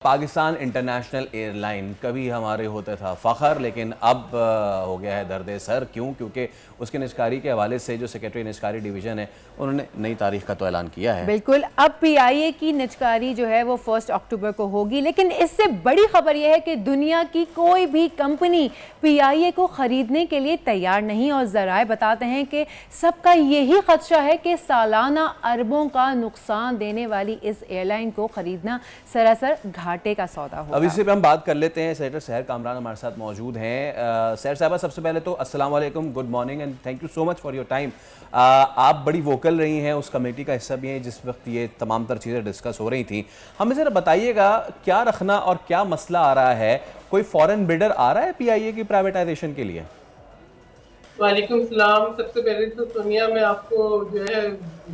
Pakistan international airline कभी हमारे होता था फ़ख्र, लेकिन अब हो गया है दर्द सर। क्यों? क्योंकि उसके निजकारी के हवाले से जो सेक्रेटरी निजकारी डिवीज़न है उन्होंने नई तारीख का तो ऐलान किया है। बिल्कुल, अब पीआईए की निजकारी जो है वो 1 अक्टूबर को होगी, लेकिन इससे बड़ी खबर यह है कि दुनिया की कोई भी कंपनी पीआईए को ख़रीदने के लिए तैयार नहीं। और ज़राए बताते हैं कि सबका यही खदशा है कि सालाना अरबों का नुकसान देने वाली इस एयरलाइन को ख़रीदना सरासर घाटे का सौदा होगा। अब इसी पे हम बात कर लेते हैं। सेनेटर सहर कामरान हमारे साथ मौजूद हैं। सहर साहबा, सबसे पहले तो अस्सलाम वालेकुम, good morning and thank you so much for your time. आप बड़ी वोकल रही हैं, उस कमेटी का हिस्सा भी हैं जिस वक्त ये तमाम तर चीज़ें डिस्कस हो रही थी। हमें ज़रा बताइएगा क्या रखना और क्या मसला आ रहा है? कोई फॉरेन बिडर आ रहा है पीआईए की प्राइवेटाइजेशन के लिए? वालेकुम सलाम। सबसे पहले तो सोनिया, मैं आपको जो है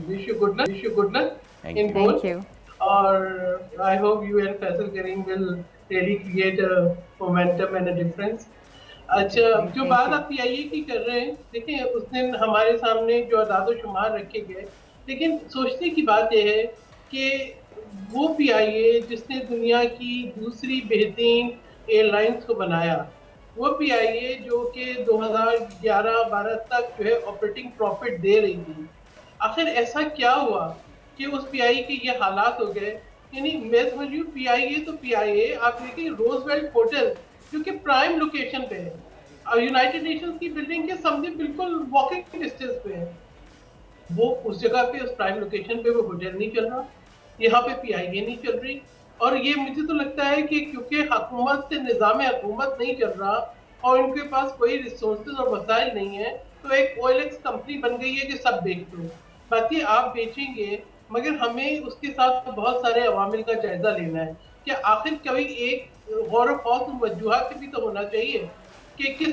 विश यू गुडनेस इन बोल, थैंक यू। और I hope you and Faisal Karim will really create a momentum and a difference. अच्छा, जो बात आप पीआईए की कर रहे हैं, देखिए उस दिन हमारे सामने जो अदाद-ओ-शुमार रखे गए, लेकिन सोचने की बात यह है कि वो पीआईए जिसने दुनिया की दूसरी बेहतरीन एयरलाइंस को बनाया, वो पीआईए जो कि 2011-12 तक जो है ऑपरेटिंग प्रॉफिट दे रही थी, आखिर ऐसा क्या हुआ कि उस पीआईए के ये हालात हो गए? यानी मैं समझ रही हूँ पीआईए तो पीआईए, आप देखिए रोजवेल्ट होटल जो कि प्राइम लोकेशन पे है और यूनाइटेड नेशंस की बिल्डिंग के सामने बिल्कुल वॉकिंग डिस्टेंस पे है, वो उस जगह पे उस प्राइम लोकेशन पे वो होटल नहीं चल रहा, यहाँ पे पीआईए नहीं चल रही। और ये मुझे तो लगता है कि क्योंकि हुकूमत से निज़ाम हुकूमत नहीं चल रहा और उनके पास कोई रिसोर्सेज और वसाइल नहीं है, तो एक ओएलएक्स कंपनी बन गई है कि सब बेच दो। बाकी आप बेचेंगे, मगर हमें उसके साथ बहुत सारे अवामिल का जायजा लेना है कि आखिर कभी एक गौर व खौफ वजूहात भी तो होना चाहिए कि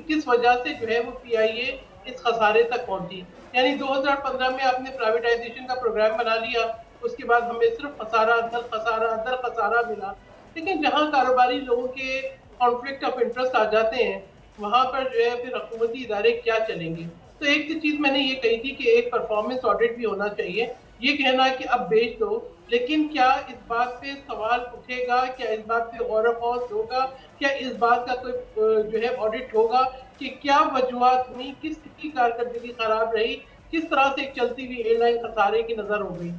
किस वजह से जो है वो पीआईए इस खसारे तक पहुंची। यानी 2015 में आपने प्राइवेटाइजेशन का प्रोग्राम बना लिया, उसके बाद हमें सिर्फ खसारा दर खसारा दर खसारा मिला। लेकिन जहां कारोबारी लोगों के कॉन्फ्लिक्ट ऑफ इंटरेस्ट आ जाते हैं, वहां पर जो है फिर हुकूमती इदारे क्या चलेंगे। तो एक चीज मैंने ये कही थी कि एक परफॉर्मेंस ऑडिट भी होना चाहिए। ये कहना कि अब बेच दो, लेकिन क्या इस बात पे सवाल उठेगा, क्या इस बात पे गौर व फौज होगा, क्या इस बात का कोई जो है ऑडिट होगा कि क्या वजूहत हुई, किसकी कारकर्दगी खराब रही, किस तरह से एक चलती हुई एयरलाइन खसारे की नजर हो गई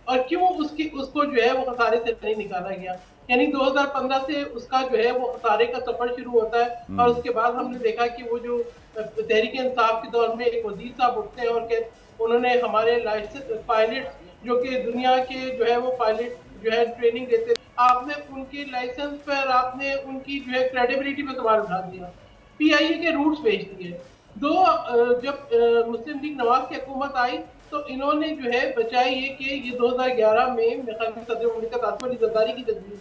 और क्यों उसको जो है वो खसारे से नहीं निकाला गया। यानी 2015 से उसका जो है वो खसारे का सफर शुरू होता है और उसके बाद हमने देखा कि वो जो तहरीक इंसाफ के दौर में एक वजीर साहब उठते हैं और के उन्होंने हमारे लाइसेंस पायलट जो कि दुनिया के जो है वो पायलट जो है ट्रेनिंग देते, आपने उनके लाइसेंस पर आपने उनकी जो है क्रेडिबिलिटी पे सवाल उठा दिया, पीआईए के रूट्स भेज दिए। जब मुस्लिम लीग नवाज की हुकूमत आई तो इन्होंने जो है बचाई ये कि ये 2011 में सदर मुमलिकत आसिफ अली जरदारी की तजवीज़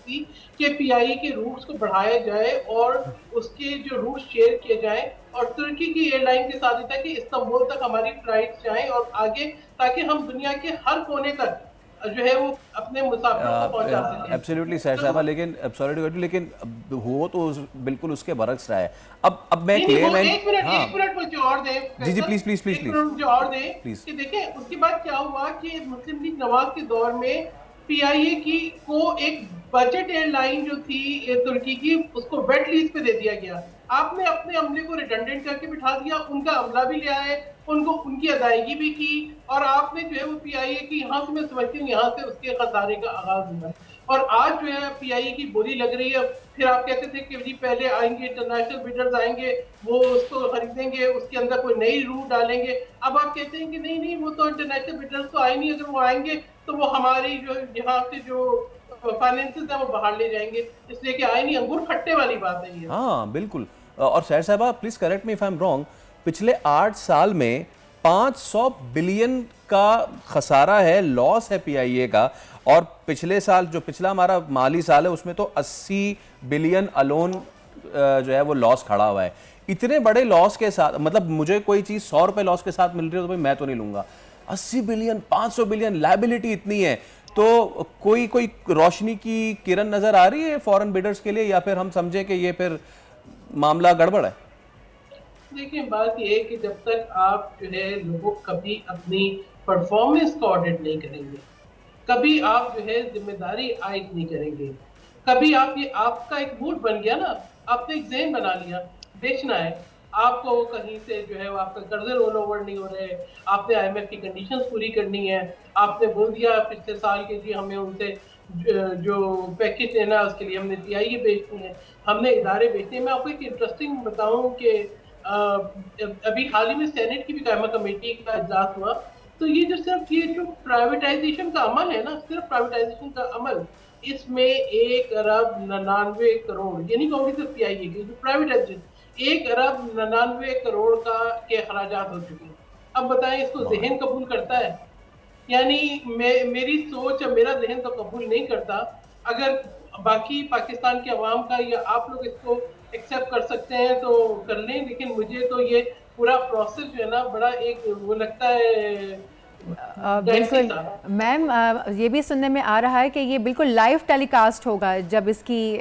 थी कि पीआईए के रूट्स को बढ़ाया जाए और उसके जो रूट शेयर किए जाए और तुर्की की एयरलाइन के साथ था कि इस्तांबुल तक हमारी फ्लाइट जाएं और आगे, ताकि हम दुनिया के हर कोने तक जो है वो अपने मुसाफिरों को पहुंचा सकें। एब्सोल्युटली सर साहबा, लेकिन सॉरी टू, लेकिन वो तो बिल्कुल उसके बरक्स रहा है। अब मैं नहीं, क्लेम वो है। एक मिनट मुझे और दें, जी जी, प्लीज प्लीज प्लीज एक प्लीज मिनट मुझे और दें प्लीज। कि देखिए उसके बाद क्या हुआ कि मुस्लिम लीग नवाज के दौर में पीआईए की को एक बजट एयरलाइन जो थी तुर्की की, उसको वेट लीज पे दे दिया गया। आपने अपने अमले को रिडंडेंट करके बिठा दिया, उनका अमला भी ले आए, उनको उनकी अदायगी भी की और आपने जो है वो पीआईए की, यहाँ से मैं समझती हूँ यहाँ से उसके खसारे का आगाज हुआ और आज जो है पीआईए की बोली लग रही है। फिर आप कहते थे कि जी पहले आएंगे इंटरनेशनल बिडर्स आएंगे, वो उसको खरीदेंगे, उसके अंदर कोई नई रूट डालेंगे। अब आप कहते हैं कि नहीं नहीं, वो तो इंटरनेशनल बिडर्स तो आए नहीं, अगर वो आएंगे तो वो हमारी जो यहाँ से जो फाइनेंसेस है वो बाहर ले जाएंगे, इसलिए कि आए नहीं। अंगूर खट्टे वाली बात है ये। हाँ बिल्कुल। और सहर साहबा, please correct me if I am wrong, पिछले 8 साल में 500 बिलियन का खसारा है, लॉस है पीआईए का। और पिछले साल, जो पिछला हमारा माली साल है, उसमें तो 80 बिलियन अलोन जो है वो लॉस खड़ा हुआ है। इतने बड़े लॉस के साथ, मतलब मुझे कोई चीज़ 100 रुपये लॉस के साथ मिल रही है तो भाई मैं तो नहीं लूँगा। 80 बिलियन, 500 बिलियन लायबिलिटी इतनी है, तो कोई कोई रोशनी की किरण नज़र आ रही है फॉरेन बिडर्स के लिए, या फिर हम समझें कि ये फिर मामला गड़बड़ है? देखिए बात ये है कि जब तक आप जो है लोगों कभी अपनी परफॉर्मेंस का ऑडिट नहीं करेंगे, कभी आप जो है जिम्मेदारी आयद नहीं करेंगे, कभी आप ये आपका एक मूड बन गया ना, आपने एक ज़हन बना लिया बेचना है, आपको कहीं से जो है आपका कर्जे रोल ओवर नहीं हो रहे, आपने IMF की कंडीशंस पूरी करनी है, आपने बोल दिया पिछले साल के जी हमें उनसे जो पैकेज लेना है उसके लिए हमने PIA बेचनी है, हमने इदारे बेचने हैं। मैं आपको एक इंटरेस्टिंग बताऊं कि अभी हाल ही में सेनेट की भी कायमा कमेटी का इजलास हुआ, तो ये जो प्राइवेटाइजेशन का अमल है ना, सिर्फ प्राइवेटाइजेशन का अमल, इसमें 1 अरब 99 करोड़, ये नहीं कहूँगी सिर्फ PIA की, जो प्राइवेटाइजेशन 1 अरब 99 करोड़ के अखराजात हो चुके हैं। अब बताएं इसको जहन कबूल करता है? यानी मेरी सोच और मेरा जहन तो कबूल नहीं करता। अगर बाकी पाकिस्तान के अवाम का या आप लोग इसको एक्सेप्ट कर सकते हैं तो कर लें, लेकिन मुझे तो ये पूरा प्रोसेस जो है ना बड़ा एक वो लगता है बिल्कुल मैम, ये भी सुनने में आ रहा है कि ये बिल्कुल लाइव टेलीकास्ट होगा। जब इसकी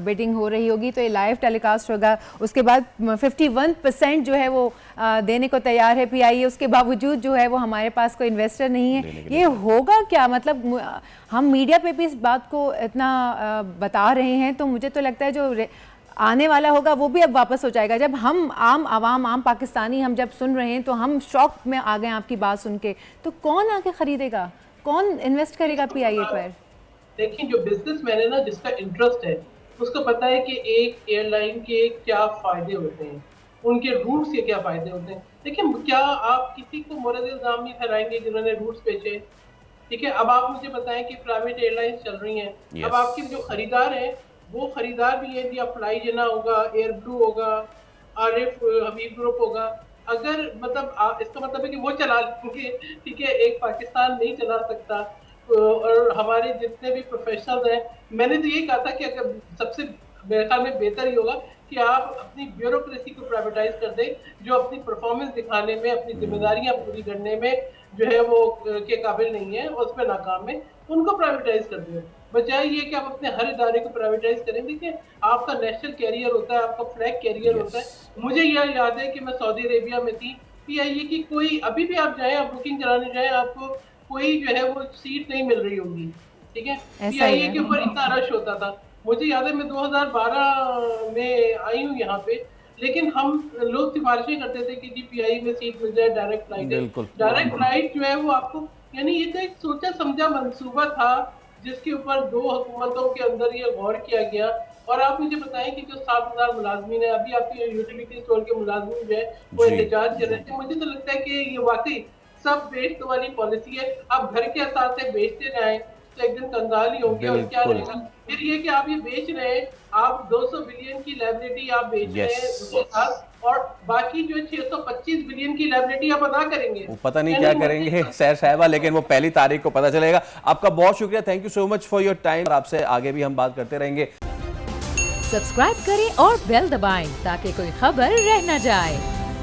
बिडिंग हो रही होगी तो ये लाइव टेलीकास्ट होगा। उसके बाद 51% जो है वो देने को तैयार है PIA, उसके बावजूद जो है वो हमारे पास कोई इन्वेस्टर नहीं है। ये होगा क्या? मतलब हम मीडिया पे भी इस बात को इतना बता रहे हैं, तो मुझे तो लगता है जो आने वाला होगा वो भी अब वापस हो जाएगा। जब हम आम आवाम, आम पाकिस्तानी हम जब सुन रहे हैं तो हम शॉक में आ गए आपकी बात सुन के। तो कौन आके खरीदेगा, कौन इन्वेस्ट करेगा PIA पर? देखिए, जो बिजनेसमैन है ना, जिसका इंटरेस्ट है, उसको पता है कि एक एयरलाइन के क्या फायदे होते हैं, उनके रूट्स के क्या फायदे होते हैं। देखिए, क्या आप किसी को मोरद इल्जाम नहीं ठहराएंगे जिन्होंने रूट्स बेचे? ठीक है, अब आप मुझे बताएं कि प्राइवेट एयरलाइंस चल रही हैं, अब आपके जो खरीदार हैं वो खरीदार भी है जी, फ्लाई जना होगा, एयर ब्लू होगा, आरिफ हबीब ग्रुप होगा। अगर मतलब इसका मतलब है कि वो चला लेंगे, ठीक है, एक पाकिस्तान नहीं चला सकता। और हमारे जितने भी प्रोफेशनल्स हैं, मैंने तो यही कहा था कि अगर सबसे मेरे ख्याल में बेहतर ही होगा कि आप अपनी ब्यूरोक्रेसी को प्राइवेटाइज कर दें, जो अपनी परफॉर्मेंस दिखाने में, अपनी जिम्मेदारियां पूरी करने में जो है वो के काबिल नहीं है, उसमें नाकाम है, उनको प्राइवेटाइज कर दें। बजाय ये कि आप अपने हर इदारे को प्राइवेटाइज करें। देखिए, आपका नेशनल कैरियर होता है, आपका फ्लैग कैरियर होता है। मुझे यह याद है कि मैं सऊदी अरेबिया में थी, PIA की कोई, अभी भी आप जाएं, आप बुकिंग कराने जाएं, आपको कोई जो है वो सीट नहीं मिल रही होगी, ठीक है। PIA के ऊपर इतना रश होता था। मुझे याद है मैं 2012 में आई हूँ यहाँ पे, लेकिन हम लोग सिफारिशें करते थे कि जी PIA में सीट मिल जाए, डायरेक्ट फ्लाइट है। डायरेक्ट फ्लाइट जो है वो आपको, यानी ये तो एक सोचा समझा मंसूबा था जिसके ऊपर 2 हुकूमतों के अंदर ये गौर किया गया। और आप मुझे बताएं कि जो 7,000 मुलाजमीन है, अभी आपके यूटिलिटी स्टोर के मुलाजमीन जो है वो एहतजाज कर रहे थे। मुझे तो लगता है कि ये वाकई सब बेच वाली पॉलिसी है। आप घर के असास से बेचते जाएं तो एक दिन कंगाल ही होंगे। और क्या रहेगा फिर ये कि आप ये बेच रहे हैं, आप 200 बिलियन की लायबिलिटी आप बेच रहे हैं उसके साथ, और बाकी जो 625 बिलियन की लायबिलिटी आप अदा करेंगे। वो पता नहीं क्या करेंगे सैर साहिबा, लेकिन वो पहली तारीख को पता चलेगा। आपका बहुत शुक्रिया, thank you so much for your time. आपसे आगे भी हम बात करते रहेंगे। सब्सक्राइब करें और बेल दबाएं ताकि कोई खबर रह न जाए।